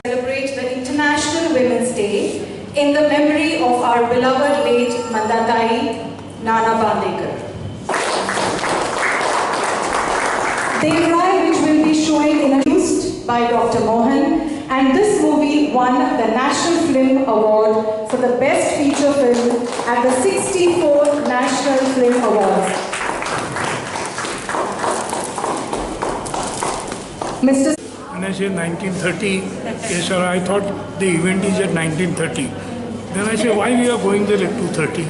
Celebrate the International Women's Day in the memory of our beloved late Mandatai Nana Bandekar. Devrai, which will be showing introduced by Dr. Mohan, and this movie won the National Film Award for the Best Feature Film at the 64th National Film Awards. Mr. When I say 1930, yes sir, I thought the event is at 1930. Then I said, why we are going there at 2:30?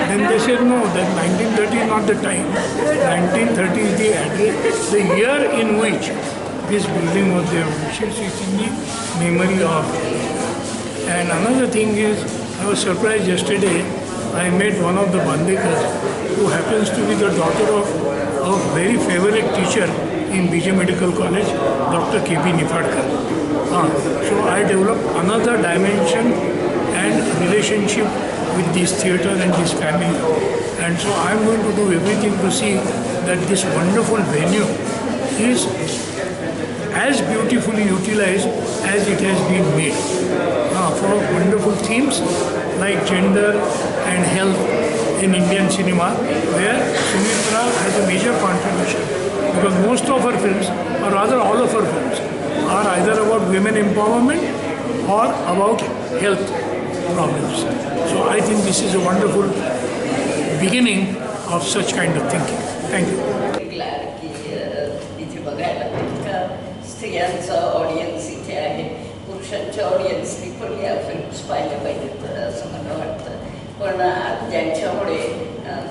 Then they said, no, that 1930 is not the time. 1930 is the address, the year in which this building was there, which is in the memory of. And another thing is, I was surprised yesterday, I met one of the Bandekars who happens to be the daughter of a very favorite teacher in BJ Medical College, Dr. K.P. Nifadkar. So I developed another dimension and relationship with this theatre and this family. And so I'm going to do everything to see that this wonderful venue is as beautifully utilized as it has been made. For wonderful themes like gender and health in Indian cinema, where Sumitra has a major contribution. Because most of her films, or rather all of her films, are either about women empowerment or about health problems. So I think this is a wonderful beginning of such kind of thinking. Thank you. स्त्रियांचा audience इथे आहे, पुरुषांच्या ऑडियन्सनी पण या films पाहिल्या पाहिजेत असं मला वाटतं. पण आज ज्यांच्यामुळे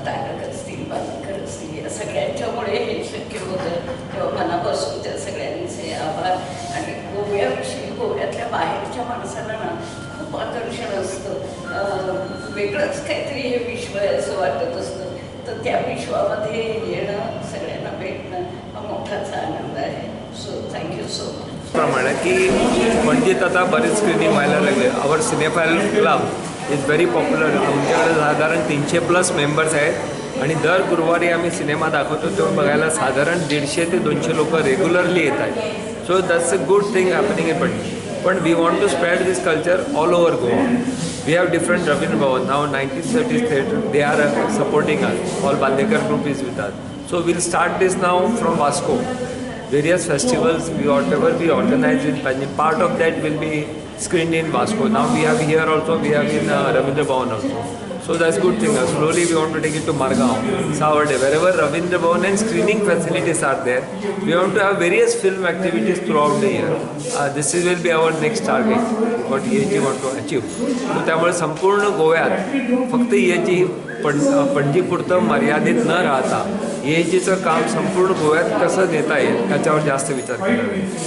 तारक असतील, बांदेकर असतील, या सगळ्यांच्यामुळे हे शक्य होतं, तेव्हा मनापासून त्या सगळ्यांचे आभार. आणि गोव्याविषयी, गोव्यातल्या बाहेरच्या माणसाला ना खूप आकर्षण असतं, वेगळंच काहीतरी हे विश्व आहे असं वाटत असतं. तर त्या विश्वामध्ये येणं, सगळ्यांना भेटणं हा मोठाच आनंद आहे. So thank you so much. प्रमाणे की पणजीत आता बरेच स्क्रीनिंग व्हायला लागले. Our cinephile club is very popular. आमच्याकडे साधारण 300+ मेंबर्स आहेत आणि दर गुरुवारी आम्ही सिनेमा दाखवतो तेव्हा बघायला साधारण 150 ते 200 लोक रेग्युलरली येत आहेत. So that's a good thing happening in Panaji. पण we want to spread this culture all over Goa. We have different Ravindra Bhavan now, 1930s theatre. They are supporting us. All Bandekar group is with us. So we'll start this now from Vasco. Various festivals, whatever we organize in Panji, part of that will be screened in Vasco. Now we have here also, we have in Ravindra Bhavan also. So that's good thing. Slowly we want to take it to Margaon, Savade, wherever Ravindra Bhavan and screening facilities are there. We want to have various film activities throughout the year. This will be our next target, what EAG want to achieve. So त्यामुळे संपूर्ण गोव्यात फक्त EAG पणजीपुरतं मर्यादित न राहता EAGचं काम संपूर्ण गोव्यात कसं नेता येईल त्याच्यावर जास्त विचार केला.